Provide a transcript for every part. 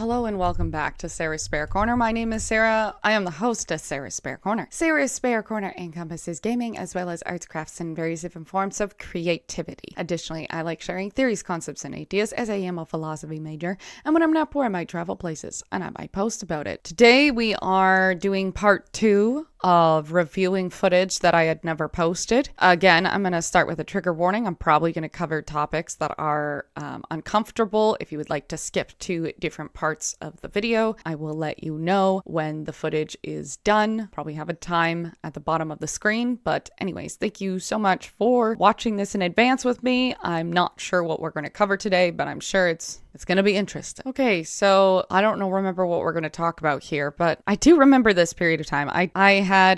Hello and welcome back to Sarah's Spare Corner. My name is Sarah. I am the host of Sarah's Spare Corner. Sarah's Spare Corner encompasses gaming as well as arts, crafts, and various different forms of creativity. Additionally, I like sharing theories, concepts, and ideas as I am a philosophy major, and when I'm not poor, I might travel places and I might post about it. Today, we are doing part 2 of reviewing footage that I had never posted. Again, I'm going to start with a trigger warning. I'm probably going to cover topics that are uncomfortable. If you would like to skip to different parts of the video, I will let you know when the footage is done. Probably have a time at the bottom of the screen. But anyways, thank you so much for watching this in advance with me. I'm not sure what we're going to cover today, but I'm sure it's going to be interesting. Okay, so I don't remember what we're going to talk about here, but I do remember this period of time. I had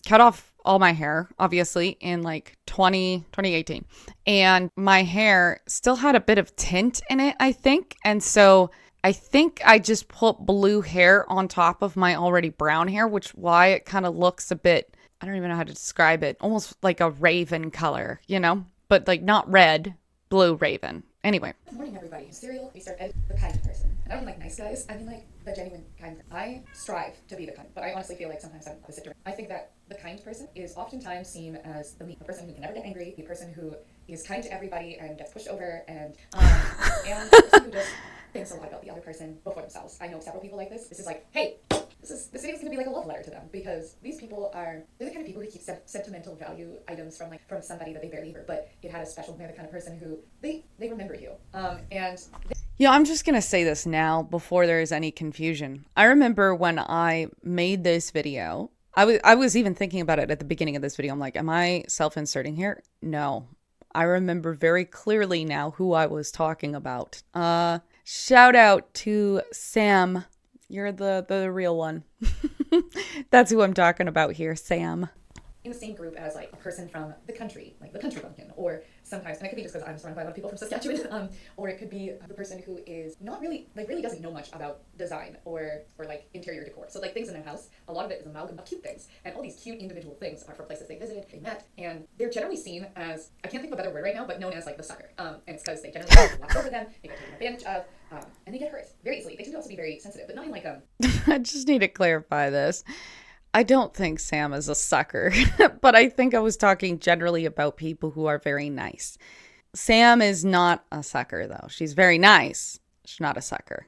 cut off all my hair, obviously, in like 2018. And my hair still had a bit of tint in it, I think. And so I think I just put blue hair on top of my already brown hair, which why it kind of looks a bit, I don't even know how to describe it, almost like a raven color, you know? But like not red, blue raven. Anyway. Good morning, everybody. Serial, we start as the kind person. And I don't mean like nice guys, I mean like the genuine kind person. I strive to be the kind, but I honestly feel like sometimes I'm opposite. I think that the kind person is oftentimes seen as the person who can never get angry, the person who is kind to everybody and gets pushed over, and the person who just thinks a lot about the other person before themselves. I know several people like this. This is like, hey, this video is going to be like a love letter to them, because these people they're the kind of people who keep sentimental value items from somebody that they barely heard, but it had a special, they're the kind of person who they remember you. Yeah, I'm just going to say this now before there is any confusion. I remember when I made this video, I was even thinking about it at the beginning of this video. I'm like, am I self-inserting here? No. I remember very clearly now who I was talking about. Shout out to Sam. You're the real one. That's who I'm talking about here, Sam. In the same group as like a person from the country, like the country bumpkin, or sometimes, and it could be just because I'm surrounded by a lot of people from Saskatchewan, or it could be the person who is not really, like really doesn't know much about design or like interior decor. So like things in their house, a lot of it is amalgam of cute things, and all these cute individual things are from places they visited, they met, and they're generally seen as, I can't think of a better word right now, but known as like the sucker. And it's because they generally walk over them, they get taken advantage of, and they get hurt very easily. They tend to also be very sensitive, but not in like I just need to clarify this. I don't think Sam is a sucker, but I think I was talking generally about people who are very nice. Sam is not a sucker, though. She's very nice. She's not a sucker.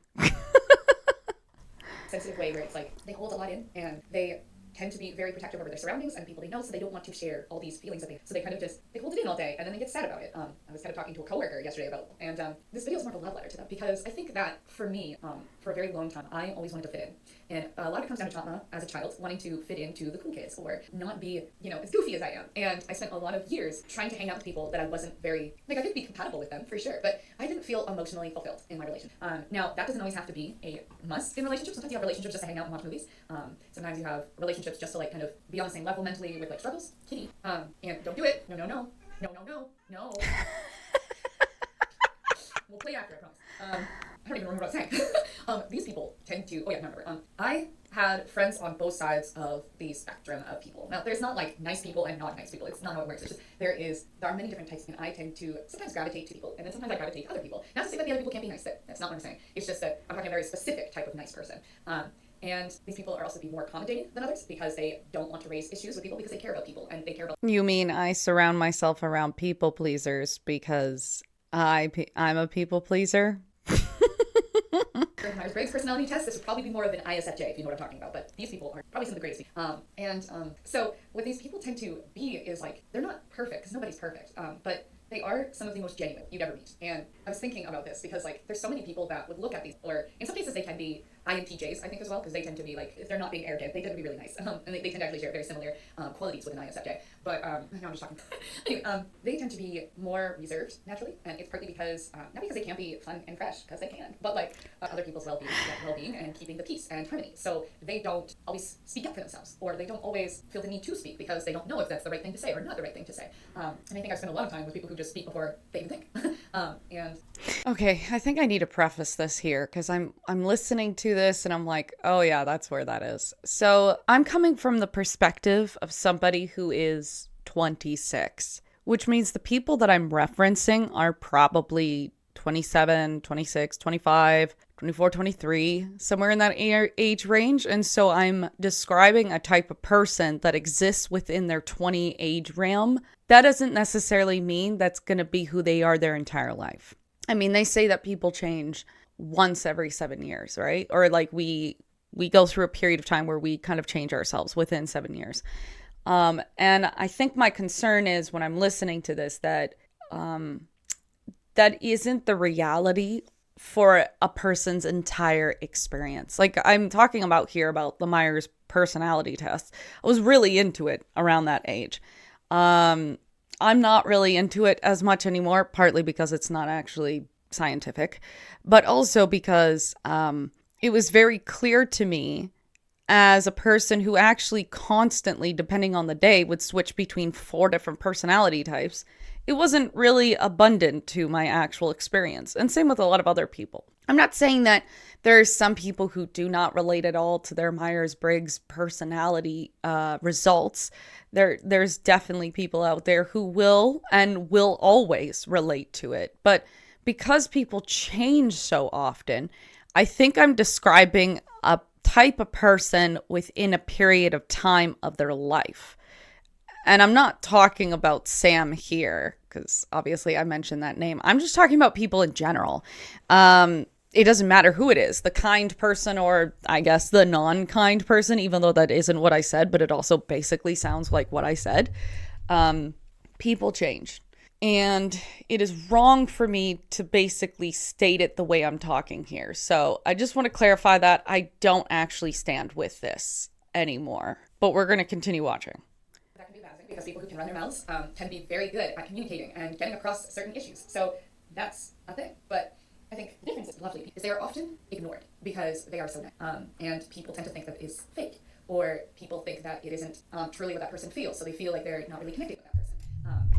sensitive way where it's like they hold a lot in, and they tend to be very protective over their surroundings and people they know, so they don't want to share all these feelings that so they kind of just, they hold it in all day and then they get sad about it. I was kind of talking to a coworker yesterday about, and this video is more of a love letter to them, because I think that for me, for a very long time, I always wanted to fit in. And a lot of it comes down to trauma as a child, wanting to fit into the cool kids or not be, as goofy as I am. And I spent a lot of years trying to hang out with people that I wasn't very, like I could be compatible with them for sure, but I didn't feel emotionally fulfilled in my relationship. Now, that doesn't always have to be a must in relationships. Sometimes you have relationships just to hang out and watch movies. Sometimes you have relationships just to like kind of be on the same level mentally with like struggles. Kitty. And don't do it. No. We'll play after, I promise. I don't even remember what I was saying. These people tend to, I remember. I had friends on both sides of the spectrum of people. Now, there's not like nice people and not nice people. It's not how it works. It's just, there are many different types, and I tend to sometimes gravitate to people, and then sometimes I gravitate to other people. Not to say that the other people can't be nice. That's not what I'm saying. It's just that I'm talking a very specific type of nice person. And these people are also be more accommodating than others, because they don't want to raise issues with people, because they care about people and they care about. You mean I surround myself around people pleasers because I'm a people pleaser? Myers-Briggs personality test, this would probably be more of an ISFJ, if you know what I'm talking about, but these people are probably some of the greatest. So what these people tend to be is like, they're not perfect, because nobody's perfect, but they are some of the most genuine you'd ever meet. And I was thinking about this because like there's so many people that would look at these, or in some cases they can be INTJs, I think, as well, because they tend to be like, if they're not being arrogant, they tend to be really nice, and they tend to actually share very similar qualities with an ISFJ. But now I'm just talking. Anyway, they tend to be more reserved naturally, and it's partly because not because they can't be fun and fresh, because they can, but like other people's well-being and keeping the peace and harmony. So they don't always speak up for themselves, or they don't always feel the need to speak because they don't know if that's the right thing to say or not the right thing to say. And I think I spend a lot of time with people who just speak before they even think. Okay, I think I need to preface this here, because I'm listening to this and I'm like, oh yeah, that's where that is. So I'm coming from the perspective of somebody who is 26, which means the people that I'm referencing are probably 27, 26, 25, 24, 23, somewhere in that age range. And so I'm describing a type of person that exists within their 20 age realm. That doesn't necessarily mean that's going to be who they are their entire life. I mean, they say that people change once every 7 years, right? Or like we go through a period of time where we kind of change ourselves within 7 years. And I think my concern is when I'm listening to this that that isn't the reality for a person's entire experience. Like I'm talking about here about the Myers personality test. I was really into it around that age. I'm not really into it as much anymore, partly because it's not actually scientific, but also because it was very clear to me as a person who actually constantly, depending on the day, would switch between 4 different personality types. It wasn't really abundant to my actual experience. And same with a lot of other people. I'm not saying that there's some people who do not relate at all to their Myers-Briggs personality results. There's definitely people out there who will and will always relate to it. But because people change so often, I think I'm describing a type of person within a period of time of their life. And I'm not talking about Sam here, because obviously I mentioned that name. I'm just talking about people in general. It doesn't matter who it is, the kind person or I guess the non-kind person, even though that isn't what I said, but it also basically sounds like what I said. People change. And it is wrong for me to basically state it the way I'm talking here. So I just want to clarify that I don't actually stand with this anymore. But we're going to continue watching. That can be bad because people who can run their mouths tend to be very good at communicating and getting across certain issues. So that's a thing. But I think the difference is lovely is they are often ignored because they are so nice. And people tend to think that it is fake, or people think that it isn't truly what that person feels. So they feel like they're not really connected with that person.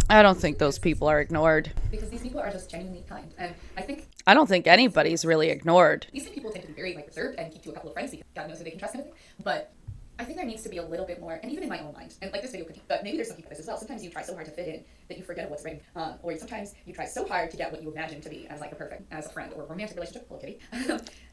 I don't think those people are ignored. Because these people are just genuinely kind. And I don't think anybody's really ignored. These people tend to be very reserved and keep to a couple of friends because God knows who they can trust and everything. But I think there needs to be a little bit more, and even in my own mind, and this video could, but maybe there's some people this as well. Sometimes you try so hard to fit in that you forget what's right. Or sometimes you try so hard to get what you imagine to be as like as a friend or a romantic relationship, hello kitty.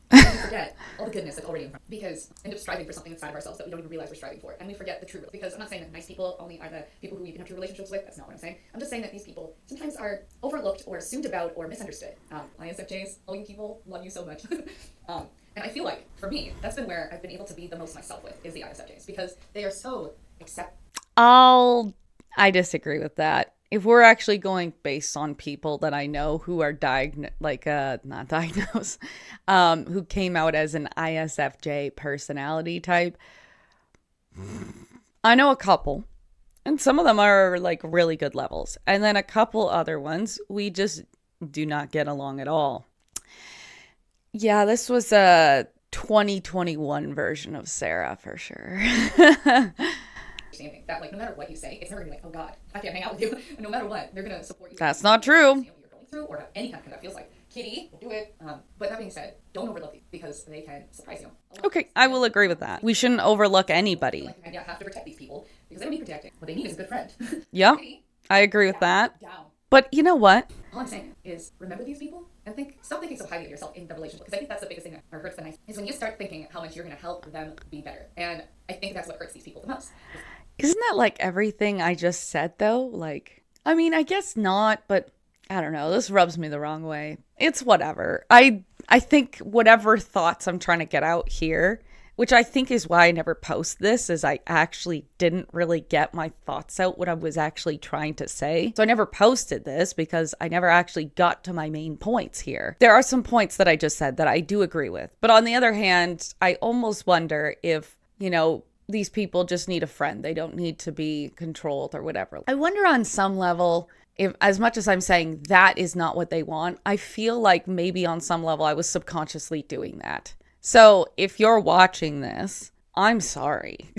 And we forget all the goodness that's already in front because we end up striving for something inside of ourselves that we don't even realize we're striving for, and we forget the true real. Because I'm not saying that nice people only are the people who you can have true relationships with. That's not what I'm saying. I'm just saying that these people sometimes are overlooked or assumed about or misunderstood. ISFJs, all you people, love you so much. And I feel like, for me, that's been where I've been able to be the most myself with, is the ISFJs, because they are so I disagree with that. If we're actually going based on people that I know who are not diagnosed, who came out as an ISFJ personality type, I know a couple, and some of them are like really good levels. And then a couple other ones, we just do not get along at all. Yeah, this was a 2021 version of Sarah for sure. Understanding that, like, no matter what you say, it's never gonna be like, oh God, I can't hang out with you. And no matter what, they're gonna support you. That's not true. What you're going through, or any kind of thing that feels like, kitty, we'll do it. But that being said, don't overlook these because they can surprise you. Okay, I will agree with that. We shouldn't overlook anybody. Like, you have to protect these people because they don't need protecting. What they need is a good friend. Yep, I agree with that. Down. But you know what? All I'm saying is remember these people and stop thinking so highly of yourself in the relationship, because I think that's the biggest thing that hurts the nice is when you start thinking how much you're going to help them be better. And I think that's what hurts these people the most. Isn't that like everything I just said though? Like, I mean, I guess not, but I don't know. This rubs me the wrong way. It's whatever. I think whatever thoughts I'm trying to get out here, which I think is why I never post this, is I actually didn't really get my thoughts out, what I was actually trying to say. So I never posted this because I never actually got to my main points here. There are some points that I just said that I do agree with. But on the other hand, I almost wonder if, these people just need a friend. They don't need to be controlled or whatever. I wonder on some level, if as much as I'm saying that is not what they want, I feel like maybe on some level I was subconsciously doing that. So if you're watching this, I'm sorry.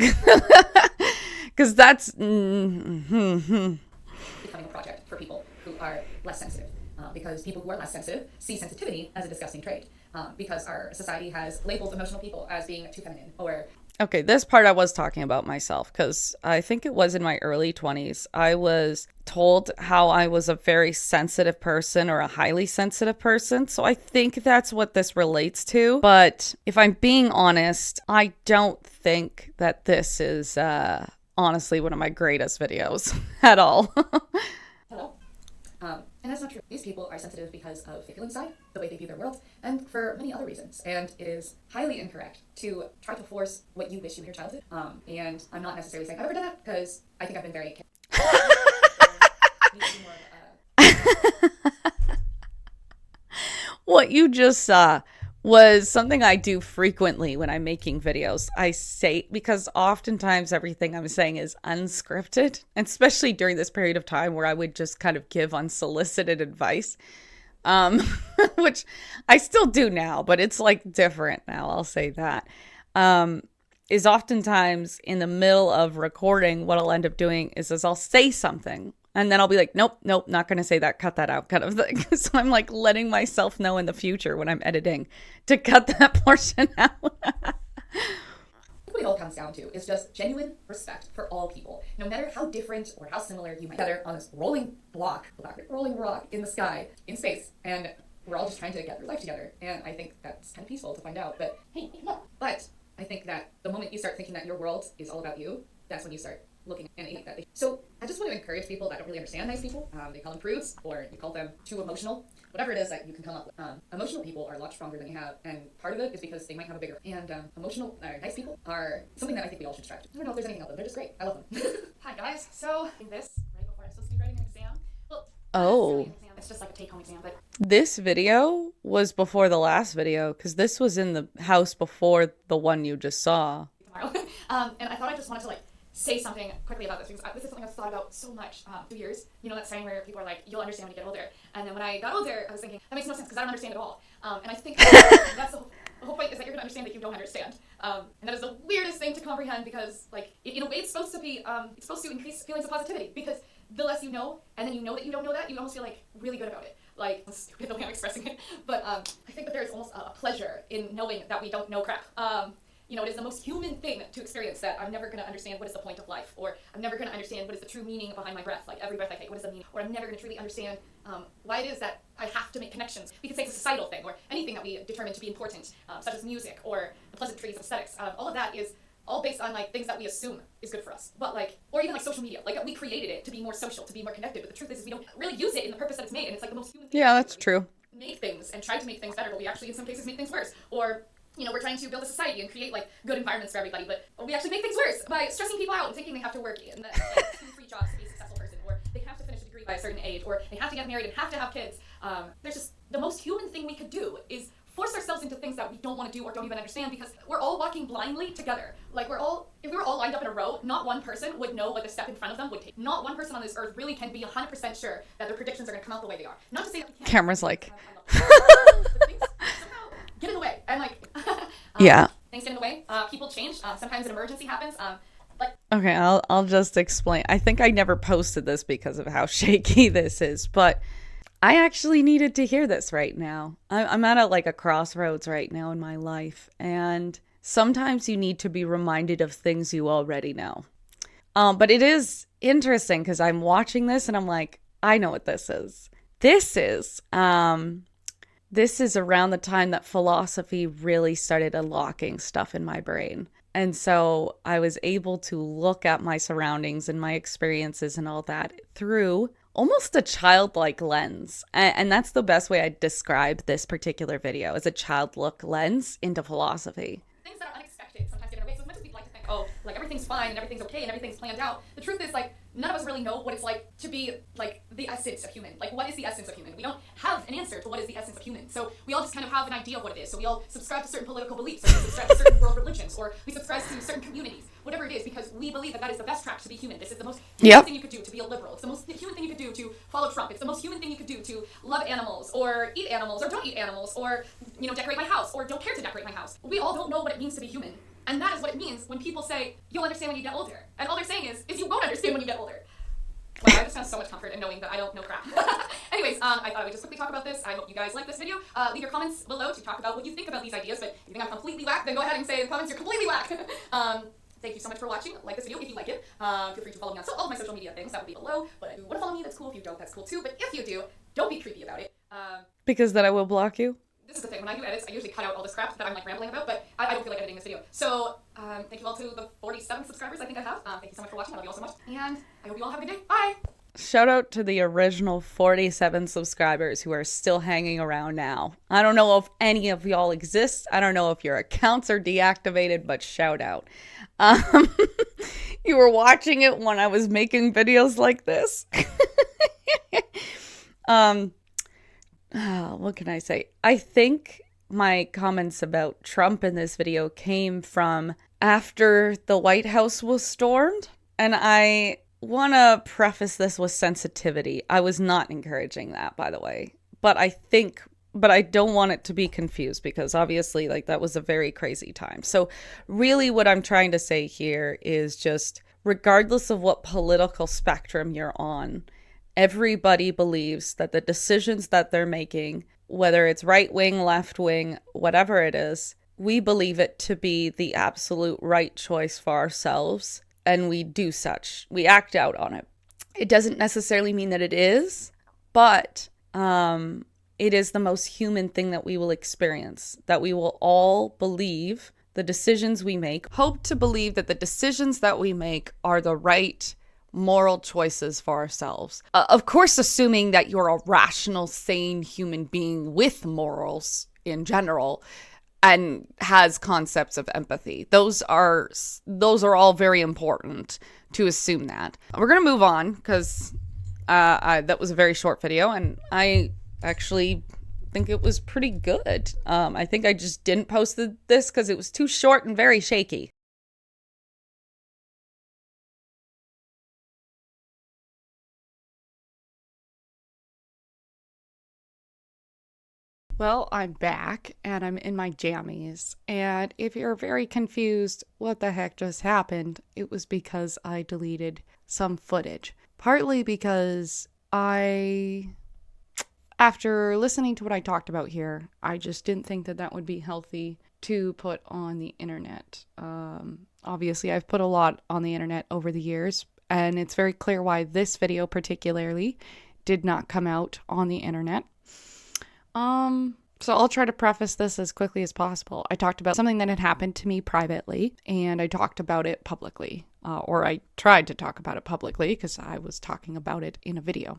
Because that's becoming a project for people who are less sensitive. Because people who are less sensitive see sensitivity as a disgusting trait. Because our society has labeled emotional people as being too feminine or... Okay, this part I was talking about myself because I think it was in my early 20s. I was told how I was a very sensitive person or a highly sensitive person. So I think that's what this relates to. But if I'm being honest, I don't think that this is honestly one of my greatest videos at all. Hello. And that's not true. These people are sensitive because of they feel inside, the way they view their world, and for many other reasons. And it is highly incorrect to try to force what you wish you in your childhood. And I'm not necessarily saying I've ever done that because I think I've been very. What you just saw was something I do frequently when I'm making videos. I say, because oftentimes everything I'm saying is unscripted, and especially during this period of time where I would just kind of give unsolicited advice, which I still do now, but it's like different now, I'll say that. Is oftentimes in the middle of recording, what I'll end up doing is I'll say something and then I'll be like, nope, not going to say that, cut that out kind of thing. So I'm like letting myself know in the future when I'm editing to cut that portion out. What it all comes down to is just genuine respect for all people, no matter how different or how similar you might be on this rolling rock in the sky, in space, and we're all just trying to get through life together. And I think that's kind of peaceful to find out. But hey, look. But I think that the moment you start thinking that your world is all about you, that's when you start looking and eating that. So I just want to encourage people that don't really understand nice people. They call them prudes, or you call them too emotional. Whatever it is that you can come up with. Emotional people are a lot stronger than you have, and part of it is because they might have a bigger. And nice people are something that I think we all should strive to. I don't know if there's anything else, but they're just great. I love them. Hi guys. So this right before I'm supposed to be writing an exam. Well, oh, it's just like a take-home exam, but this video was before the last video because this was in the house before the one you just saw. Tomorrow. And I thought I just wanted to say something quickly about this because this is something I've thought about so much. 2 years, you know that saying where people are like, you'll understand when you get older. And then when I got older, I was thinking, that makes no sense because I don't understand at all. And I think that's the whole point is that you're going to understand that you don't understand. And that is the weirdest thing to comprehend because, in a way, it's supposed to increase feelings of positivity because the less you know, and then you know that you don't know that, you almost feel really good about it. It's stupid the way I'm expressing it, but I think that there is almost a pleasure in knowing that we don't know crap. It is the most human thing to experience that I'm never going to understand what is the point of life, or I'm never going to understand what is the true meaning behind my breath, every breath I take, what does that mean, or I'm never going to truly understand why it is that I have to make connections. We could say it's a societal thing, or anything that we determine to be important, such as music, or the pleasantries of aesthetics. All of that is all based on things that we assume is good for us, but or even social media. We created it to be more social, to be more connected. But the truth is we don't really use it in the purpose that it's made, and it's the most human thing. Yeah, that's true. Make things and try to make things better, but we actually in some cases make things worse. Or we're trying to build a society and create good environments for everybody, but we actually make things worse by stressing people out and thinking they have to work and that 2 free jobs to be a successful person, or they have to finish a degree by a certain age, or they have to get married and have to have kids. There's just the most human thing we could do is force ourselves into things that we don't want to do or don't even understand because we're all walking blindly together. If we were all lined up in a row, not one person would know what the step in front of them would take. Not one person on this earth really can be 100% sure that their predictions are going to come out the way they are. Not to say that we can't. Camera's like... But things somehow get in the way. And yeah. Things get in the way. People change. Sometimes an emergency happens. Okay, I'll just explain. I think I never posted this because of how shaky this is, but I actually needed to hear this right now. I'm at a crossroads right now in my life, and sometimes you need to be reminded of things you already know. But it is interesting because I'm watching this and I'm like, I know what this is. This is around the time that philosophy really started unlocking stuff in my brain. And so I was able to look at my surroundings and my experiences and all that through almost a childlike lens. And that's the best way I describe this particular video, as a childlike lens into philosophy. Things that are unexpected sometimes get in our way. So as much as we'd like to think, everything's fine and everything's okay and everything's planned out, the truth is none of us really know what it's like to be the essence of human. What is the essence of human? We don't have an answer to what is the essence of human. So we all just kind of have an idea of what it is. So we all subscribe to certain political beliefs, or we subscribe to certain world religions, or we subscribe to certain communities, whatever it is, because we believe that is the best track to be human. This is the most human thing you could do to be a liberal. It's the most human thing you could do to follow Trump. It's the most human thing you could do to love animals, or eat animals, or don't eat animals, or decorate my house, or don't care to decorate my house. We all don't know what it means to be human. And that is what it means when people say, you'll understand when you get older. And all they're saying is you won't understand when you get older. Well, I just found so much comfort in knowing that I don't know crap. Anyways, I thought I would just quickly talk about this. I hope you guys like this video. Leave your comments below to talk about what you think about these ideas, but if you think I'm completely whack, then go ahead and say in the comments you're completely whack. Thank you so much for watching. Like this video if you like it. Feel free to follow me on all of my social media things. That would be below. But if you want to follow me, that's cool. If you don't, that's cool too. But if you do, don't be creepy about it. Because then I will block you. This is the thing. When I do edits, I usually cut out all this crap that I'm like rambling about, but I don't feel like editing this video. So thank you all to the 47 subscribers I think I have. Thank you so much for watching. I love you all so much. And I hope you all have a good day. Bye! Shout out to the original 47 subscribers who are still hanging around now. I don't know if any of y'all exist. I don't know if your accounts are deactivated, but shout out. You were watching it when I was making videos like this. What can I say? I think my comments about Trump in this video came from after the White House was stormed, and I want to preface this with sensitivity. I was not encouraging that, by the way, but I don't want it to be confused because obviously like that was a very crazy time. So really what I'm trying to say here is just regardless of what political spectrum you're on, everybody believes that the decisions that they're making, whether it's right wing, left wing, whatever it is, we believe it to be the absolute right choice for ourselves. And we do such. We act out on it. It doesn't necessarily mean that it is, but it is the most human thing that we will experience, that we will all believe the decisions we make, hope to believe that the decisions that we make are the right moral choices for ourselves. Of course, assuming that you're a rational, sane human being with morals in general and has concepts of empathy. Those are all very important to assume that. We're going to move on because that was a very short video and I actually think it was pretty good. I think I just didn't post this because it was too short and very shaky. Well, I'm back and I'm in my jammies. And if you're very confused what the heck just happened, it was because I deleted some footage. Partly because after listening to what I talked about here, I just didn't think that that would be healthy to put on the internet. Obviously, I've put a lot on the internet over the years, and it's very clear why this video particularly did not come out on the internet. So I'll try to preface this as quickly as possible. I talked about something that had happened to me privately, and I talked about it publicly, or I tried to talk about it publicly because I was talking about it in a video.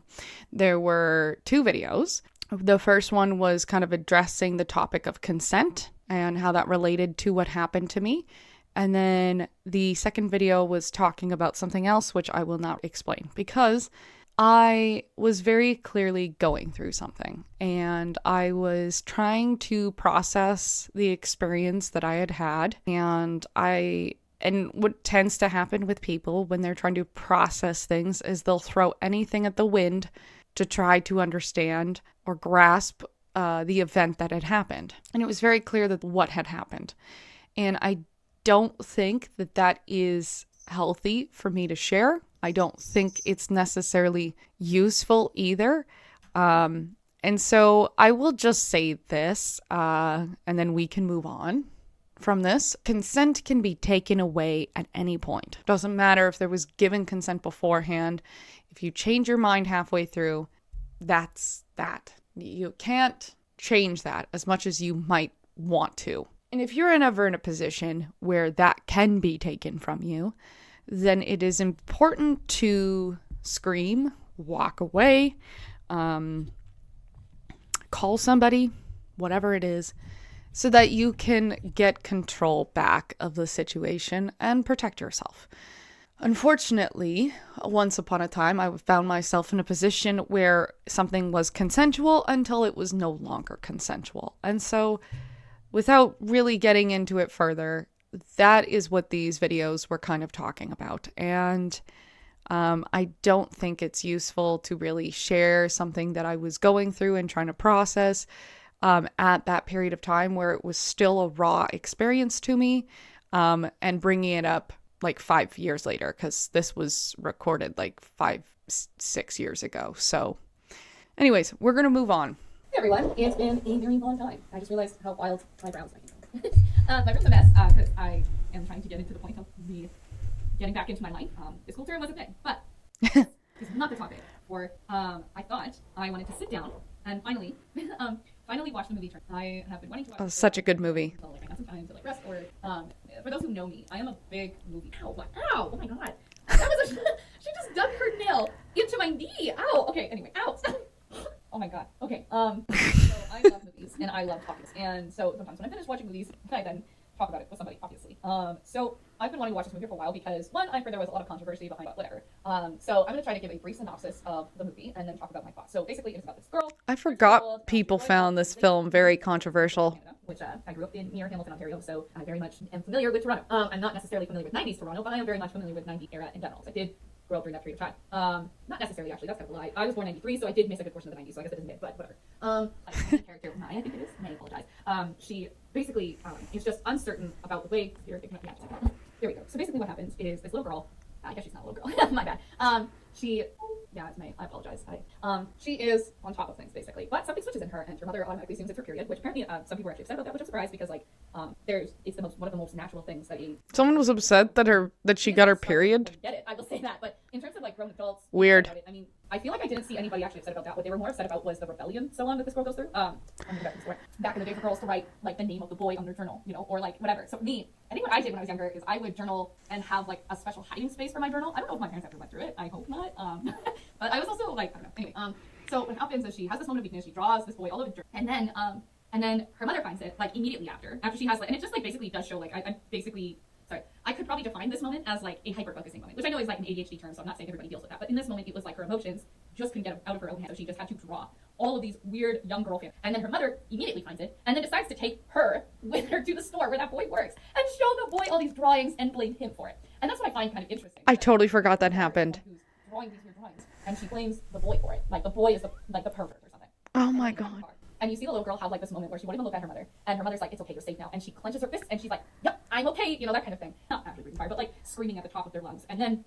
There were two videos. The first one was kind of addressing the topic of consent and how that related to what happened to me. And then the second video was talking about something else, which I will not explain because I was very clearly going through something and I was trying to process the experience that I had had. And what tends to happen with people when they're trying to process things is they'll throw anything at the wind to try to understand or grasp the event that had happened. And it was very clear that what had happened. And I don't think that that is healthy for me to share. I don't think it's necessarily useful either. And so I will just say this, and then we can move on from this. Consent can be taken away at any point. Doesn't matter if there was given consent beforehand. If you change your mind halfway through, that's that. You can't change that as much as you might want to. And if you're ever in a position where that can be taken from you, then it is important to scream, walk away, call somebody, whatever it is, so that you can get control back of the situation and protect yourself. Unfortunately, once upon a time, I found myself in a position where something was consensual until it was no longer consensual. And so, without really getting into it further, that is what these videos were kind of talking about. And I don't think it's useful to really share something that I was going through and trying to process at that period of time where it was still a raw experience to me, and bringing it up like 5 years later, because this was recorded like 6 years ago. So anyways, we're going to move on. Hey everyone, it's been a very long time. I just realized how wild my brows might be. My room's a mess because I am trying to get into the point of me getting back into my life. Physical term was a thing, but it's not the topic. For I thought I wanted to sit down and finally watch the movie. I have been wanting to watch. Oh, such a good movie. So, like, I have some time to like rest. Or for those who know me, I am a big movie. Ow! What? Ow! Oh my god! That was she just dug her nail into my knee. Ow! Okay. Anyway, ow! Oh my god. Okay. So I love movies and I love topics, and so sometimes when I finish watching movies, I then talk about it with somebody, obviously. So I've been wanting to watch this movie for a while because one, I heard there was a lot of controversy behind it, whatever. So I'm going to try to give a brief synopsis of the movie and then talk about my thoughts. So basically, it's about this girl. I forgot people found this film very controversial. Canada, which I grew up in near Hamilton, Ontario, so I very much am familiar with Toronto. I'm not necessarily familiar with 90s Toronto, but I am very much familiar with 90s era in general. So I did grow up during that period of time. Not necessarily, actually, that's kind of a lie. I was born in 93, so I did miss a good portion of the 90s, so I guess it is mid, but whatever. The character, Mai, I think it is, May, apologize. She basically is just uncertain about the way, here we go. So basically what happens is this little girl, I guess she's not a little girl, my bad. It's May, I apologize. She is on top of things, basically, but something switches in her, and her mother automatically assumes it's her period, which apparently some people are actually upset about that, which I'm surprised because, like, it's one of the most natural things that Someone was upset that she got her period. I get it, I will say that, but in terms of like grown adults, weird. I mean, I feel like I didn't see anybody actually upset about that. What they were more upset about was the rebellion, so on, that this girl goes through. Back in the day for girls to write like the name of the boy on their journal, or like whatever. So me, I think what I did when I was younger is I would journal and have like a special hiding space for my journal. I don't know if my parents ever went through it. I hope not. But I was also like, I don't know. Anyway, so what happens is she has this moment of weakness. She draws this boy all over the journal, and then her mother finds it like immediately after she has like, and it just like basically does show like I basically. Sorry, I could probably define this moment as like a hyper-focusing moment, which I know is like an ADHD term, so I'm not saying everybody deals with that. But in this moment, it was like her emotions just couldn't get out of her own head, so she just had to draw all of these weird young girl fans. And then her mother immediately finds it, and then decides to take her with her to the store where that boy works, and show the boy all these drawings and blame him for it. And that's what I find kind of interesting. I totally forgot that happened. Who's drawing these weird drawings, and she blames the boy for it. Like the boy is the pervert or something. Oh my god. And you see the little girl have like this moment where she won't even look at her mother, and her mother's like, "It's okay, you're safe now." And she clenches her fists, and she's like, "Yep, I'm okay," that kind of thing. Not after breathing fire, but like screaming at the top of their lungs. And then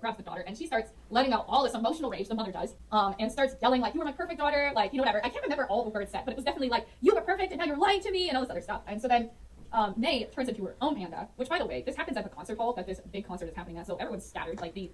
grabs the daughter, and she starts letting out all this emotional rage. The mother does, and starts yelling like, "You were my perfect daughter," like whatever. I can't remember all the words said, but it was definitely like, "You were perfect, and now you're lying to me," and all this other stuff. And so then May turns into her own panda, which, by the way, this happens at the concert hall that this big concert is happening at, so everyone's scattered. Like the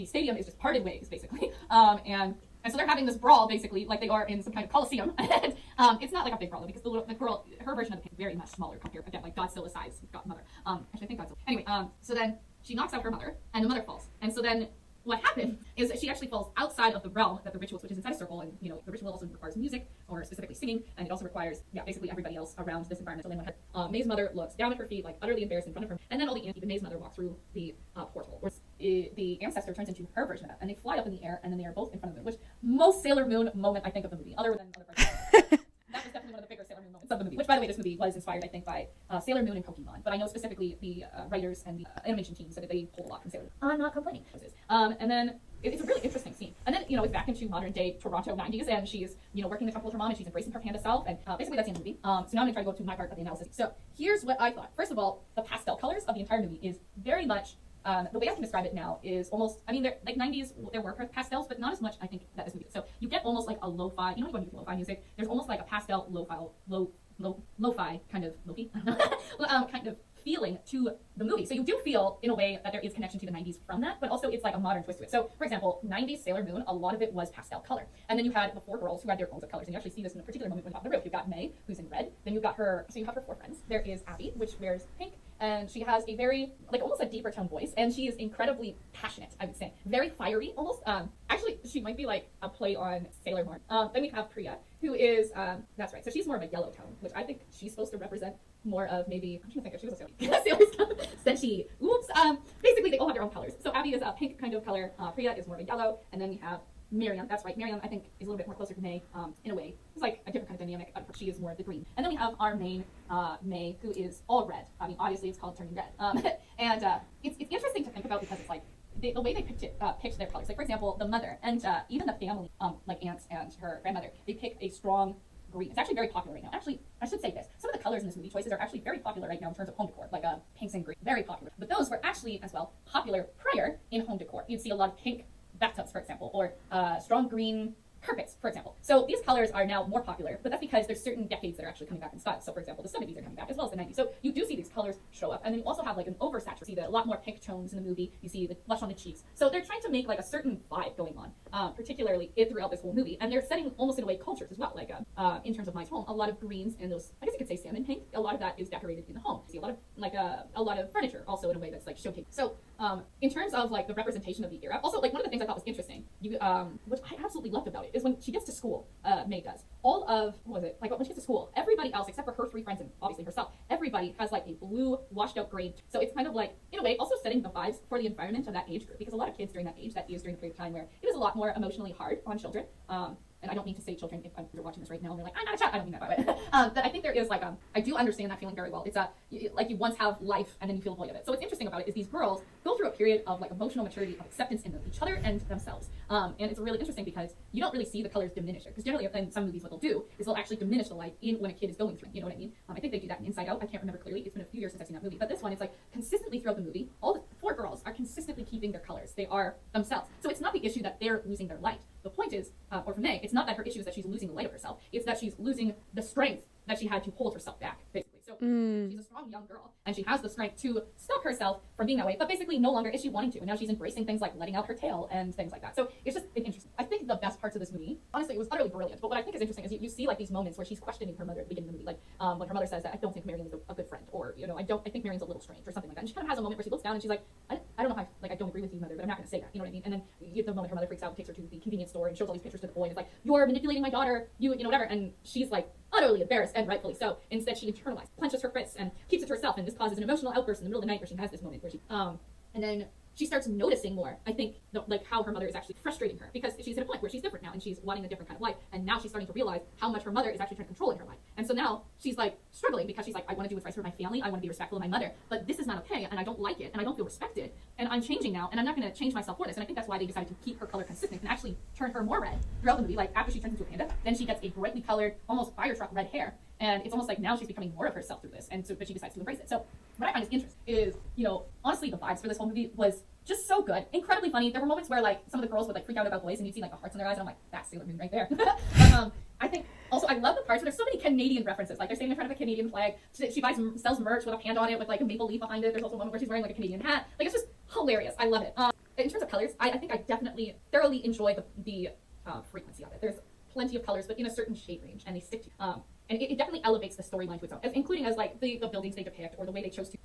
stadium is just parted ways, basically. And so they're having this brawl, basically, like they are in some kind of coliseum. And it's not like a big brawl, because the girl, her version of the pig is very much smaller compared, again, like Godzilla size mother. Actually, I think Godzilla. Anyway, so then she knocks out her mother, and the mother falls. And so then what happened is that she actually falls outside of the realm that the rituals, which is inside a circle, and the ritual also requires music, or specifically singing, and it also requires basically everybody else around this environment to land on her. May's mother looks down at her feet, like utterly embarrassed in front of her, and then all the even May's mother walks through the portal, where the ancestor turns into her version of that, and they fly up in the air, and then they are both in front of the moon, which most Sailor Moon moment I think of the movie, other than other parts. That was definitely one of the bigger Sailor Moon moments of the movie, which, by the way, this movie was inspired, I think, by Sailor Moon and Pokemon, but I know specifically the writers and the animation team said that they pulled a lot from Sailor Moon. I'm not complaining. And then it's a really interesting scene. And then, it's back into modern day Toronto 90s, and she's, working the temple with her mom, and she's embracing her panda self, and basically that's the end of the movie. So now I'm gonna try to go to my part of the analysis. So here's what I thought. First of all, the pastel colors of the entire movie is very much, the way I can describe it now is almost, they're like 90s, there were pastels, but not as much, I think, that this movie. So you get almost like a lo-fi, when you use lo-fi music, there's almost like a pastel lo-fi kind of, lo-fi, kind of feeling to the movie. So you do feel, in a way, that there is connection to the 90s from that, but also it's like a modern twist to it. So, for example, 90s Sailor Moon, a lot of it was pastel color. And then you had the four girls who had their own colors. And you actually see this in a particular moment when top of the roof. You've got May, who's in red. Then you've got her, so you have her four friends. There is Abby, which wears pink. And she has a very, almost a deeper tone voice. And she is incredibly passionate, I would say. Very fiery, almost. Actually, she might be like a play on Sailor Moon. Then we have Priya, who is, that's right. So she's more of a yellow tone, which I think she's supposed to represent more of maybe, I'm trying to think if she was a Sailor Senshi. Oops. Basically, they all have their own colors. So Abby is a pink kind of color. Priya is more of a yellow. And then we have Miriam, that's right. Miriam, I think, is a little bit more closer to May, in a way. It's like a different kind of dynamic. She is more of the green. And then we have our main May, who is all red. Obviously, it's called turning red. And it's interesting to think about because it's like the way they picked their colors. Like, for example, the mother and even the family, like aunts and her grandmother, they pick a strong green. It's actually very popular right now. Actually, I should say this. Some of the colors in this movie choices are actually very popular right now in terms of home decor, like pinks and green. Very popular. But those were actually, as well, popular prior in home decor. You'd see a lot of pink bathtubs, for example, or strong green carpets, for example. So these colors are now more popular, but that's because there's certain decades that are actually coming back in style. So for example, the 70s are coming back as well as the 90s. So you do see these colors show up, and then you also have like an oversaturation. You see a lot more pink tones in the movie. You see the flush on the cheeks. So they're trying to make like a certain vibe going on, particularly throughout this whole movie, and they're setting almost in a way cultures as well. Like in terms of my home, a lot of greens and those, I guess you could say salmon pink. A lot of that is decorated in the home. You see a lot of like a lot of furniture also in a way that's like showcased. So in terms of like the representation of the era, also like one of the things I thought was interesting, which I absolutely loved about it, is when she gets to school, May does. All of, what was it? Like when she gets to school, everybody else except for her 3 friends and obviously herself, everybody has like a blue washed out grade. So it's kind of like, in a way, also setting the vibes for the environment of that age group, because a lot of kids during that age, that is during the period of time where it was a lot more emotionally hard on children. And I don't mean to say children, if you're watching this right now and they're like, I'm not a child, I don't mean that by the way. But I think there is like, I do understand that feeling very well. It's like you once have life and then you feel void of it. So what's interesting about it is these girls go through a period of like emotional maturity, of acceptance in each other and themselves. And it's really interesting because you don't really see the colors diminish it. Because generally in some movies what they'll do is they'll actually diminish the light in when a kid is going through it. You know what I mean? I think they do that in Inside Out. I can't remember clearly. It's been a few years since I've seen that movie. But this one, it's like consistently throughout the movie, all the 4 girls are consistently keeping their colors. They are themselves. So it's not the issue that they're losing their light. The point is, or for May, it's not that her issue is that she's losing the light of herself. It's that she's losing the strength that she had to hold herself back, basically. So she's a strong young girl, and she has the strength to stop herself from being that way, but basically no longer is she wanting to. And now she's embracing things like letting out her tail and things like that. So it's just interesting. I think the best parts of this movie, honestly, it was utterly brilliant. But what I think is interesting is you see like these moments where she's questioning her mother at the beginning of the movie. Like when her mother says that I don't think Marion is a good friend, or I think Marion's a little strange, or something like that. And she kind of has a moment where she looks down and she's like, I don't know if I don't agree with you, mother, but I'm not going to say that. You know what I mean? And then the moment her mother freaks out and takes her to the convenience store and shows all these pictures to the boy and is like, you're manipulating my daughter, you know whatever. And she's like utterly embarrassed, and rightfully so. Instead, she internalizes, clenches her fists, and keeps it to herself. And this causes an emotional outburst in the middle of the night where she has this moment where she and then she starts noticing more, I think, like how her mother is actually frustrating her, because she's at a point where she's different now and she's wanting a different kind of life, and now she's starting to realize how much her mother is actually trying to control in her life. And so now she's like struggling because she's like, I want to do what's right for my family, I want to be respectful of my mother, but this is not okay, and I don't like it, and I don't feel respected, and I'm changing now, and I'm not going to change myself for this. And I think that's why they decided to keep her color consistent and actually turn her more red throughout the movie. Like after she turns into a panda, then she gets a brightly colored, almost fire truck red hair. And it's almost like now she's becoming more of herself through this, and so but she decides to embrace it. So what I find is interesting is, honestly, the vibes for this whole movie was just so good, incredibly funny. There were moments where like some of the girls would like freak out about boys, and you'd see like the hearts in their eyes, and I'm like, that's Sailor Moon right there. I think also I love the parts where there's so many Canadian references. Like they're standing in front of a Canadian flag. She sells merch with a panda on it with like a maple leaf behind it. There's also a moment where she's wearing like a Canadian hat. Like it's just hilarious. I love it. In terms of colors, I think I definitely thoroughly enjoy the frequency of it. There's plenty of colors, but in a certain shade range, and they stick to and it definitely elevates the storyline to its own, including as like the buildings they depict or the way they chose to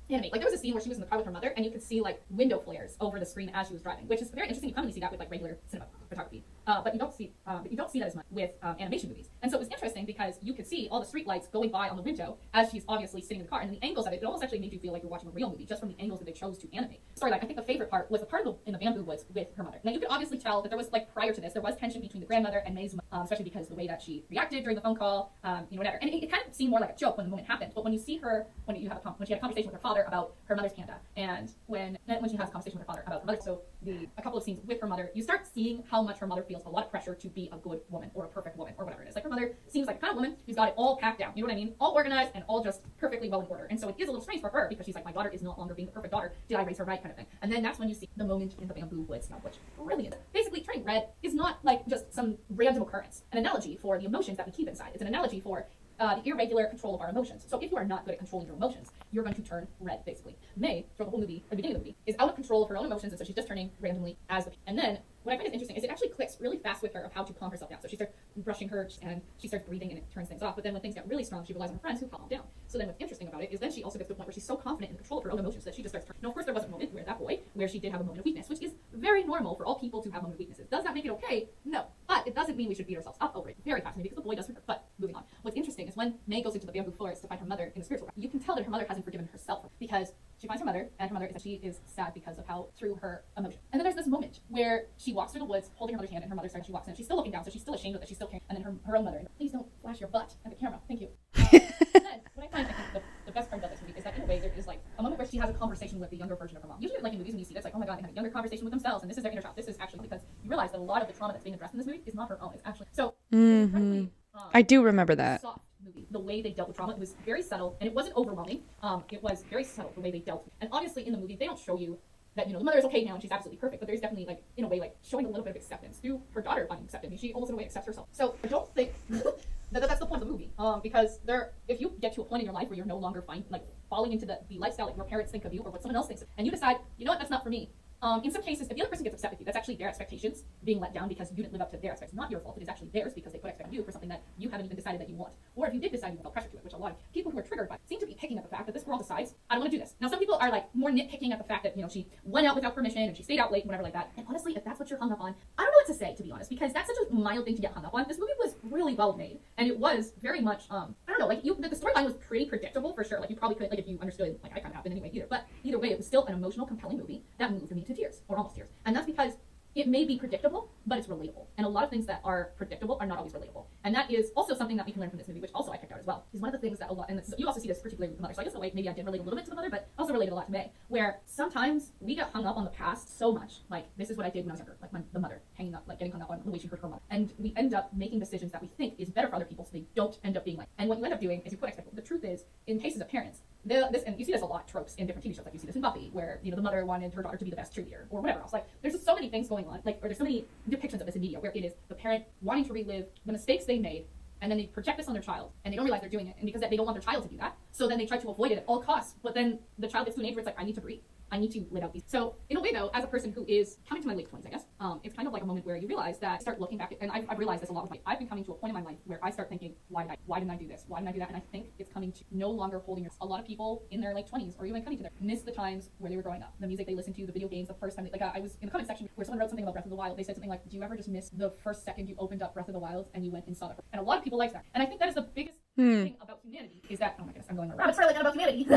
animate. Like there was a scene where she was in the car with her mother, and you could see like window flares over the screen as she was driving, which is very interesting. You commonly see that with like regular cinema photography, but you don't see that as much with animation movies. And so it was interesting because you could see all the street lights going by on the window as she's obviously sitting in the car, and the angles of it almost actually made you feel like you're watching a real movie just from the angles that they chose to animate. Storyline, I think the favorite part was the part in the bamboo woods with her mother. Now you could obviously tell that there was like prior to this there was tension between the grandmother and May's mom, especially because the way that she reacted during the phone call, whatever. And it kind of seemed more like a joke when the moment happened. But when you see her, when she had a conversation with her father about her mother's panda, and when she has a conversation with her father about her mother, so a couple of scenes with her mother, you start seeing how much her mother feels a lot of pressure to be a good woman or a perfect woman or whatever it is. Like her mother seems like the kind of woman who's got it all packed down. You know what I mean? All organized and all just perfectly well in order. And so it is a little strange for her because she's like, my daughter is no longer being the perfect daughter. Did I raise her right, kind of thing? And then that's when you see the moment in the bamboo woods, which brilliant. Basically, turning red is not like just some random occurrence. An analogy for the emotions that we keep inside. It's an analogy for the irregular control of our emotions. So if you are not good at controlling your emotions, you're going to turn red, basically. May, throughout the whole movie, at the beginning of the movie, is out of control of her own emotions, and so she's just turning randomly as and then what I find is interesting is it actually clicks really fast with her of how to calm herself down. So she starts brushing her and she starts breathing and it turns things off. But then when things get really strong, she relies on her friends who calm down. So then what's interesting about it is then she also gets to the point where she's so confident in the control of her own emotions that she just starts turning. Now, of course, there was a moment where she did have a moment of weakness, which is very normal for all people to have a moment of weaknesses. Does that make it okay? No. But it doesn't mean we should beat ourselves up over it. Very fascinating because the boy does hurt her. But moving on. What's interesting is when May goes into the bamboo forest to find her mother in the spiritual realm, you can tell that her mother hasn't forgiven herself because she finds her mother, and her mother is that she is sad because of how through her emotion. And then there's this moment where she walks through the woods holding her mother's hand, and her mother starts, she walks in, she's still looking down, so she's still ashamed of it, she's still carrying, and then her own mother, please don't flash your butt at the camera, thank you. And then what I find, I think, the best part about this movie is that in a way there is like a moment where she has a conversation with the younger version of her mom. Usually like in movies when you see this, like, oh my god, they have a younger conversation with themselves, and this is their inner child. This is actually because you realize that a lot of the trauma that's being addressed in this movie is not her own, it's actually, so incredibly, I do remember that. Soft movie. The way they dealt with trauma, it was very subtle, and it wasn't overwhelming. It was very subtle the way they dealt with it. And obviously in the movie, they don't show you that, the mother is okay now and she's absolutely perfect, but there's definitely, like, in a way, like, showing a little bit of acceptance through her daughter finding acceptance. She almost in a way accepts herself. So I don't think that's the point of the movie, because if you get to a point in your life where you're no longer falling into the lifestyle that your parents think of you or what someone else thinks, and you decide, you know what, that's not for me. In some cases, if the other person gets upset with you, that's actually their expectations being let down because you didn't live up to their expectations. Not your fault. It is actually theirs because they put expectations on you for something that you haven't even decided that you want. Or if you did decide, you felt pressure to it, which a lot of people who are triggered by seem to be picking at the fact that this girl decides, I don't want to do this. Now, some people are like more nitpicking at the fact that, she went out without permission and she stayed out late and whatever like that. And honestly, if that's what you're hung up on, I don't know what to say, to be honest, because that's such a mild thing to get hung up on. This movie was really well made, and it was very much, I don't know, the storyline was pretty predictable for sure. Like, you probably could, if you understood, I kind of happened anyway either. But either way, it was still an emotional, compelling movie that moved me to tears, or almost tears. And that's because it may be predictable, but it's relatable. And a lot of things that are predictable are not always relatable. And that is also something that we can learn from this movie, which also I picked out as well. Is one of the things that you also see this particularly with the mother. So I guess in a way, maybe I did relate a little bit to the mother, but also related a lot to May, where sometimes we get hung up on the past so much. Like, this is what I did when I was younger, the mother, getting hung up on the way she hurt her mother. And we end up making decisions that we think is better for other people so they don't end up being like. And what you end up doing is you put expectations. The truth is, in cases of parents, and you see this a lot, tropes in different TV shows. Like, you see this in Buffy, where the mother wanted her daughter to be the best cheerleader or whatever else. Like, there's just so many things going on, or there's so many depictions of this in media where it is the parent wanting to relive the mistakes they made, and then they project this on their child, and they don't realize they're doing it, and because they don't want their child to do that, so then they try to avoid it at all costs. But then the child gets to an age where it's like, I need to breathe. I need to live out these. So in a way, though, as a person who is coming to my late 20s, I guess, it's kind of like a moment where you realize that, start looking back, and I've realized this a lot with I've been coming to a point in my life where I start thinking, why didn't I do this? Why didn't I do that? And I think it's coming to no longer holding a lot of people in their late 20s, or even coming to their, miss the times where they were growing up, the music they listened to, the video games, the first time, I was in the comment section where someone wrote something about Breath of the Wild. They said something like, do you ever just miss the first second you opened up Breath of the Wild and you went and saw it? And a lot of people like that. And I think that is the biggest thing about humanity, is that, oh my goodness, I'm going on a rabbit trail again about humanity.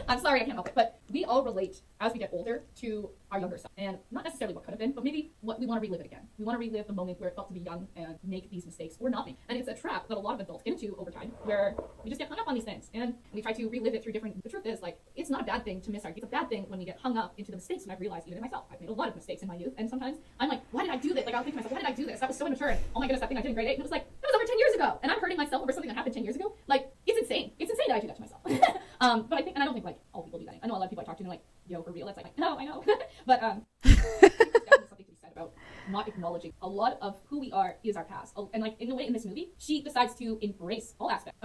I'm sorry, I can't help it. But we all relate as we get older to our younger self, and not necessarily what could have been, but maybe what we want to relive it again. We want to relive the moment where it felt to be young and make these mistakes or not make. And it's a trap that a lot of adults get into over time, where we just get hung up on these things and we try to relive it through different. The truth is, it's not a bad thing to miss our. It's a bad thing when we get hung up into the mistakes. And I've realized even in myself, I've made a lot of mistakes in my youth, and sometimes I'm like, why did I do this? I'll think to myself, why did I do this? That was so immature. And, oh my goodness, that thing I did in grade 8, and it was that was over 10 years ago, and I'm hurting myself over something that happened 10 years ago. It's insane. It's insane that I do that to myself. But I think, and I don't think all people do that. I know a lot of people I talk to, and yo, for real, it's no, I know. But there's definitely something to be said about not acknowledging a lot of who we are is our past. And in a way, in this movie, she decides to embrace all aspects,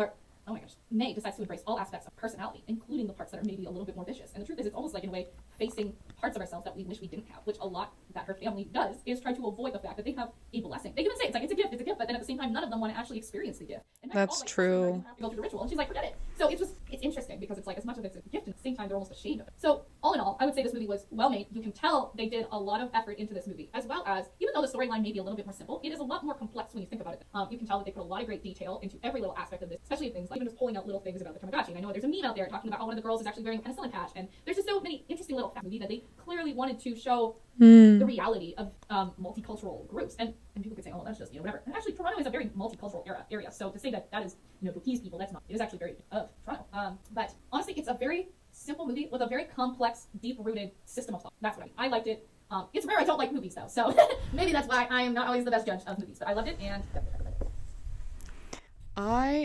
oh my gosh, May decides to embrace all aspects of personality, including the parts that are maybe a little bit more vicious. And the truth is, it's almost in a way, facing parts of ourselves that we wish we didn't have, which a lot that her family does is try to avoid the fact that they have a blessing. They even say it's a gift, but then at the same time, none of them want to actually experience the gift. And that's true. You have to go through the ritual, and she's like, forget it. So it's interesting because it's as much as it's a gift, at the same time, they're almost ashamed of it. So all in all, I would say this movie was well made. You can tell they did a lot of effort into this movie, as well as, even though the storyline may be a little bit more simple, it is a lot more complex when you think about it. You can tell that they put a lot of great detail into every little aspect of this, especially things like even just pulling out little things about the Tamagotchi. And I know there's a meme out there talking about how one of the girls is actually wearing a penicillin patch, and there's just so many interesting little facts in the movie that they clearly wanted to show the reality of multicultural groups. And people could say, oh, that's just, whatever. And actually, Toronto is a very multicultural area. So to say that is, to appease people, that's not. It is actually very of Toronto. But honestly, it's a very simple movie with a very complex, deep-rooted system of thought. That's what I mean. I liked it. It's rare I don't like movies, though. So maybe that's why I am not always the best judge of movies. But I loved it, and definitely recommend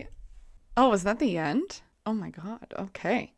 it. Oh, was that the end? Oh my God. Okay.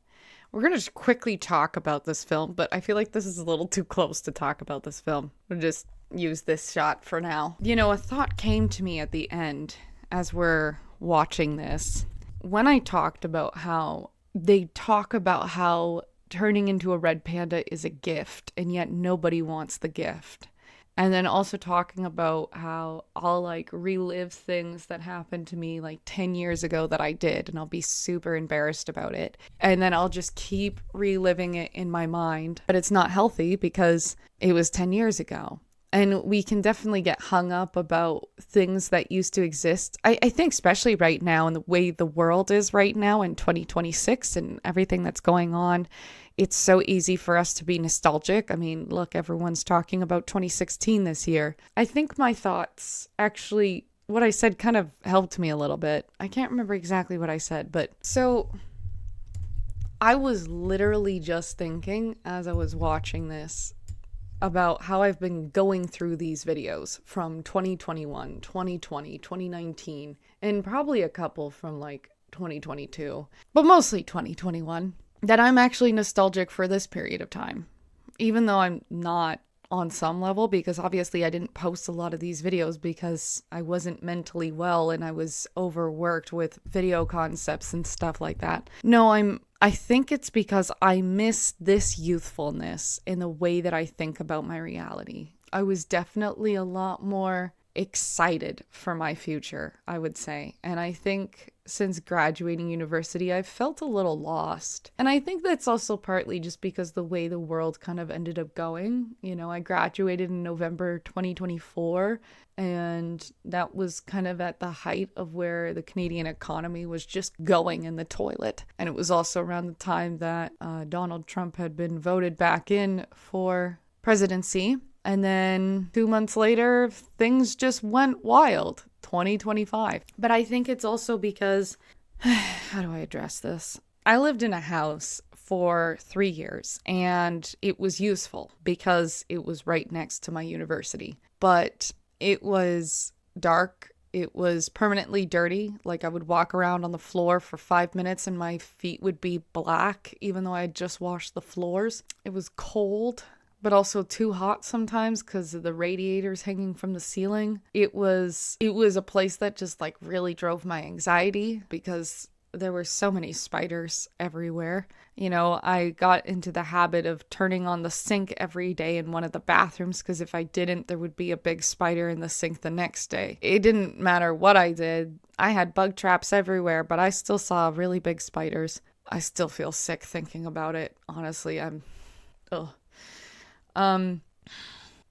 We're going to just quickly talk about this film, but I feel like this is a little too close to talk about this film. We'll just use this shot for now. A thought came to me at the end as we're watching this. When I talked about how they talk about how turning into a red panda is a gift, and yet nobody wants the gift. And then also talking about how I'll relive things that happened to me 10 years ago that I did, and I'll be super embarrassed about it. And then I'll just keep reliving it in my mind. But it's not healthy because it was 10 years ago. And we can definitely get hung up about things that used to exist. I think especially right now, in the way the world is right now in 2026 and everything that's going on, it's so easy for us to be nostalgic. I mean, look, everyone's talking about 2016 this year. I think my thoughts, actually, what I said kind of helped me a little bit. I can't remember exactly what I said, but so I was literally just thinking as I was watching this about how I've been going through these videos from 2021, 2020, 2019, and probably a couple from 2022, but mostly 2021, that I'm actually nostalgic for this period of time. even though I'm not on some level, because obviously I didn't post a lot of these videos because I wasn't mentally well and I was overworked with video concepts and stuff like that. No, I think it's because I miss this youthfulness in the way that I think about my reality. I was definitely a lot more excited for my future, I would say. And I think since graduating university, I've felt a little lost. And I think that's also partly just because the way the world kind of ended up going. You know, I graduated in November 2024, and that was kind of at the height of where the Canadian economy was just going in the toilet. And it was also around the time that Donald Trump had been voted back in for presidency. And then 2 months later, things just went wild, 2025. But I think it's also because, how do I address this? I lived in a house for 3 years and it was useful because it was right next to my university. But it was dark. It was permanently dirty. Like I would walk around on the floor for 5 minutes and my feet would be black, even though I had just washed the floors. It was cold, but also too hot sometimes because of the radiators hanging from the ceiling. It was a place that just like really drove my anxiety because there were so many spiders everywhere. You know, I got into the habit of turning on the sink every day in one of the bathrooms because if I didn't, there would be a big spider in the sink the next day. It didn't matter what I did. I had bug traps everywhere, but I still saw really big spiders. I still feel sick thinking about it. Honestly, ugh.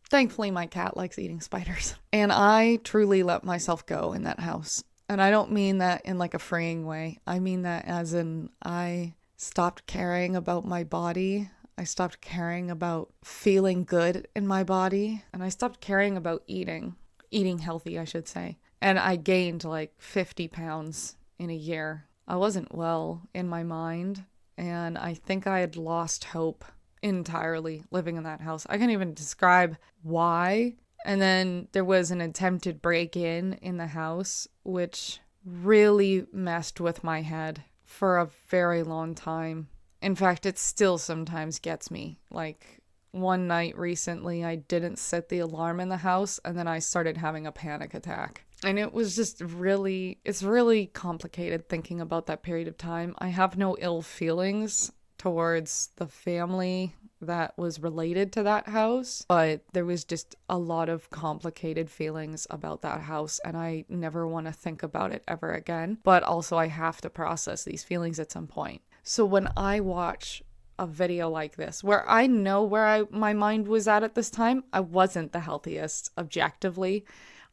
Thankfully my cat likes eating spiders. And I truly let myself go in that house. And I don't mean that in like a freeing way. I mean that as in I stopped caring about my body. I stopped caring about feeling good in my body. And I stopped caring about eating healthy, I should say. And I gained like 50 pounds in a year. I wasn't well in my mind. And I think I had lost hope entirely living in that house. I can't even describe why. And then there was an attempted break-in in the house, which really messed with my head for a very long time. In fact, it still sometimes gets me. Like one night recently, I didn't set the alarm in the house and then I started having a panic attack. And it was just it's really complicated thinking about that period of time. I have no ill feelings towards the family that was related to that house, but there was just a lot of complicated feelings about that house and I never want to think about it ever again. But also I have to process these feelings at some point. So when I watch a video like this, where I know where my mind was at this time, I wasn't the healthiest objectively.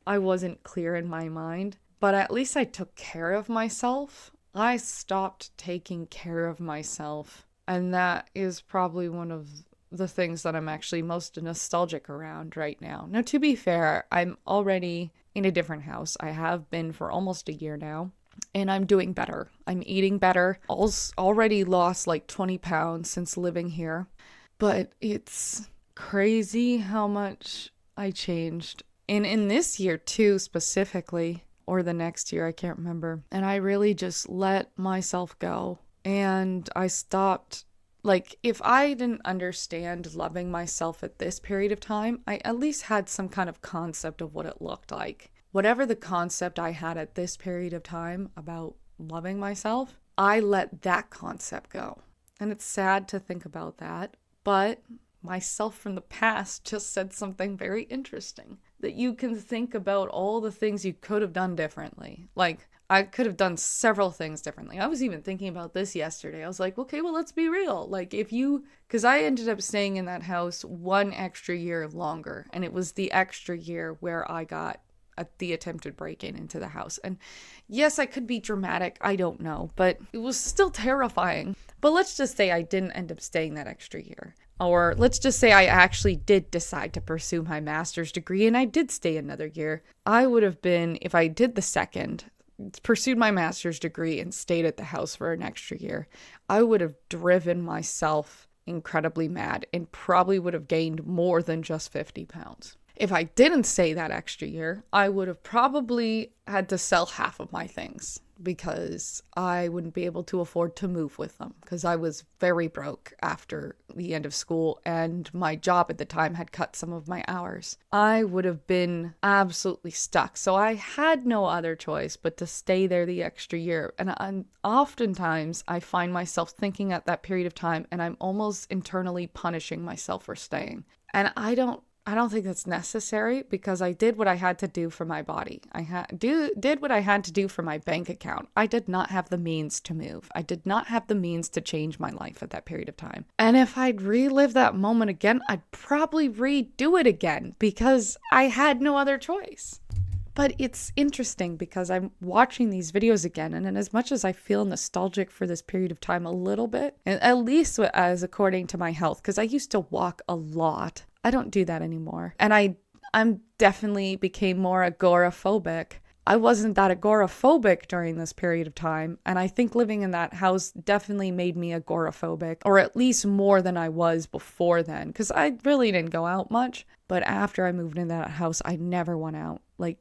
I wasn't clear in my mind, but at least I took care of myself. I stopped taking care of myself. And that is probably one of the things that I'm actually most nostalgic around right now. Now, to be fair, I'm already in a different house. I have been for almost a year now, and I'm doing better. I'm eating better. Already lost like 20 pounds since living here. But it's crazy how much I changed. And in this year too, specifically, or the next year, I can't remember. And I really just let myself go. And I stopped, like, if I didn't understand loving myself at this period of time, I at least had some kind of concept of what it looked like. Whatever the concept I had at this period of time about loving myself, I let that concept go. And it's sad to think about that, but myself from the past just said something very interesting. That you can think about all the things you could have done differently. Like, I could have done several things differently. I was even thinking about this yesterday. I was like, okay, well, let's be real. Like because I ended up staying in that house 1 extra year longer. And it was the extra year where I got the attempted break-in into the house. And yes, I could be dramatic. I don't know. But it was still terrifying. But let's just say I didn't end up staying that extra year. Or let's just say I actually did decide to pursue my master's degree and I did stay another year. I would have been, if I did the second, pursued my master's degree and stayed at the house for an extra year, I would have driven myself incredibly mad and probably would have gained more than just 50 pounds. If I didn't stay that extra year, I would have probably had to sell half of my things because I wouldn't be able to afford to move with them because I was very broke after the end of school and my job at the time had cut some of my hours. I would have been absolutely stuck. So I had no other choice but to stay there the extra year. And oftentimes I find myself thinking at that period of time and I'm almost internally punishing myself for staying. And I don't think that's necessary because I did what I had to do for my body. I did what I had to do for my bank account. I did not have the means to move. I did not have the means to change my life at that period of time. And if I'd relive that moment again, I'd probably redo it again because I had no other choice. But it's interesting because I'm watching these videos again, and as much as I feel nostalgic for this period of time a little bit, and at least as according to my health, because I used to walk a lot. I don't do that anymore. And I'm definitely became more agoraphobic. I wasn't that agoraphobic during this period of time, and I think living in that house definitely made me agoraphobic, or at least more than I was before then, because I really didn't go out much. But after I moved into that house, I never went out. Like,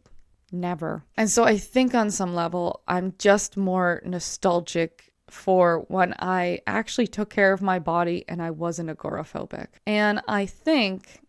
never. And so I think on some level, I'm just more nostalgic for when I actually took care of my body and I wasn't agoraphobic. And I think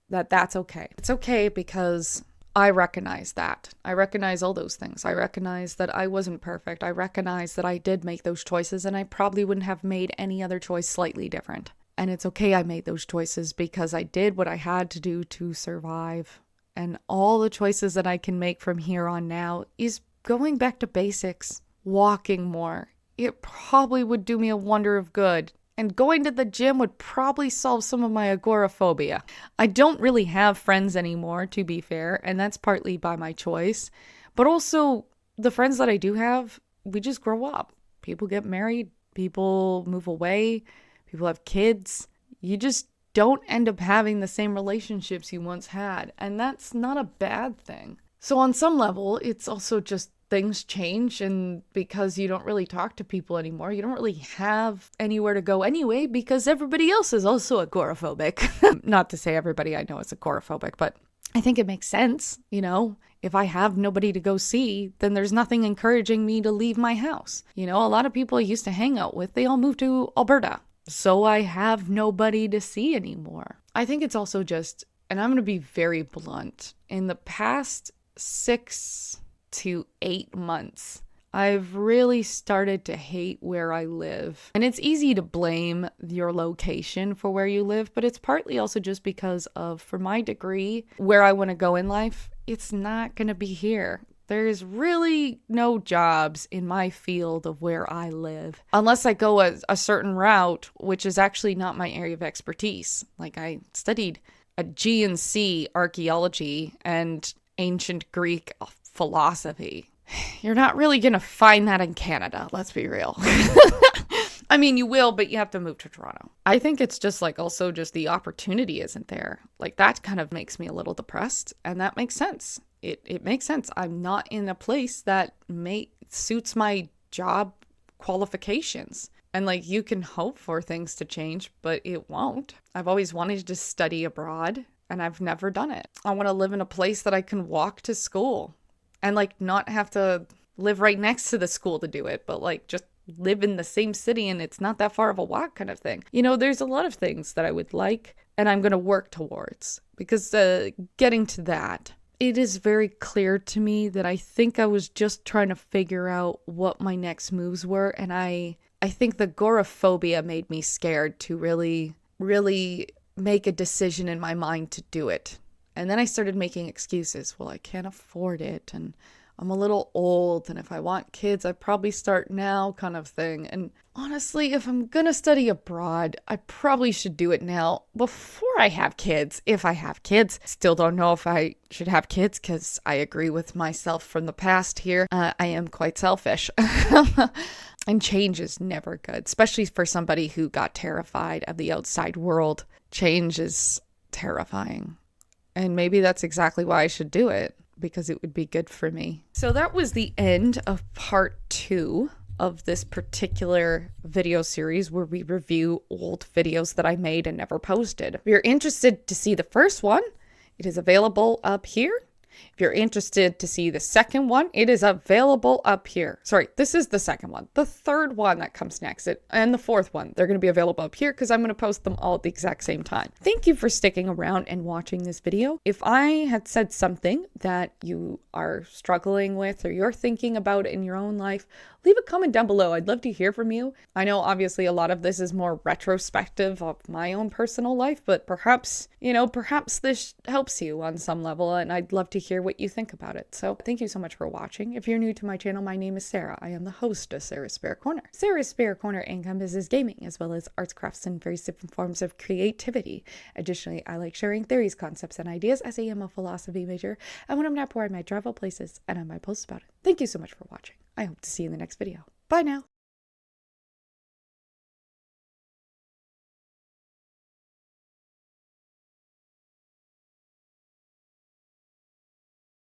that that's okay. It's okay because I recognize that. I recognize all those things. I recognize that I wasn't perfect. I recognize that I did make those choices and I probably wouldn't have made any other choice slightly different. And it's okay I made those choices because I did what I had to do to survive. And all the choices that I can make from here on now is going back to basics, walking more. It probably would do me a wonder of good. And going to the gym would probably solve some of my agoraphobia. I don't really have friends anymore, to be fair, and that's partly by my choice. But also, the friends that I do have, we just grow up. People get married, people move away, people have kids. You just don't end up having the same relationships you once had. And that's not a bad thing. So on some level, it's also just things change, and because you don't really talk to people anymore, you don't really have anywhere to go anyway because everybody else is also agoraphobic. Not to say everybody I know is agoraphobic, but I think it makes sense. You know, if I have nobody to go see, then there's nothing encouraging me to leave my house. You know, a lot of people I used to hang out with, they all moved to Alberta. So I have nobody to see anymore. I think it's also just, and I'm going to be very blunt, in the past 6 to 8 months, I've really started to hate where I live. And it's easy to blame your location for where you live, but it's partly also just because of, for my degree, where I want to go in life, it's not going to be here. There's really no jobs in my field of where I live, unless I go a certain route, which is actually not my area of expertise. Like I studied a G&C archaeology and ancient Greek philosophy. You're not really going to find that in Canada, let's be real. I mean, you will, but you have to move to Toronto. I think it's just like also just the opportunity isn't there. Like that kind of makes me a little depressed, and that makes sense. It makes sense. I'm not in a place that suits my job qualifications. And like you can hope for things to change, but it won't. I've always wanted to study abroad and I've never done it. I want to live in a place that I can walk to school and like not have to live right next to the school to do it, but like just live in the same city and it's not that far of a walk kind of thing. You know, there's a lot of things that I would like and I'm going to work towards because getting to that, it is very clear to me that I think I was just trying to figure out what my next moves were. And I think the agoraphobia made me scared to really, really make a decision in my mind to do it. And then I started making excuses. Well, I can't afford it. And I'm a little old. And if I want kids, I probably start now kind of thing. And honestly, if I'm going to study abroad, I probably should do it now before I have kids. If I have kids, still don't know if I should have kids because I agree with myself from the past here. I am quite selfish. And change is never good, especially for somebody who got terrified of the outside world. Change is terrifying. And maybe that's exactly why I should do it, because it would be good for me. So that was the end of part 2 of this particular video series where we review old videos that I made and never posted. If you're interested to see the first one, it is available up here. If you're interested to see the second one, it is available up here. Sorry, this is the second one. The third one that comes next, and the fourth one, they're going to be available up here because I'm going to post them all at the exact same time. Thank you for sticking around and watching this video. If I had said something that you are struggling with or you're thinking about in your own life, leave a comment down below. I'd love to hear from you. I know obviously a lot of this is more retrospective of my own personal life, but perhaps this helps you on some level, and I'd love to hear what you think about it. So thank you so much for watching. If you're new to my channel, my name is Sarah. I am the host of Sarah's Spare Corner. Sarah's Spare Corner encompasses gaming as well as arts, crafts, and various different forms of creativity. Additionally, I like sharing theories, concepts, and ideas as I am a philosophy major, and when I'm not bored, I might travel places and I might post about it. Thank you so much for watching. I hope to see you in the next video. Bye now.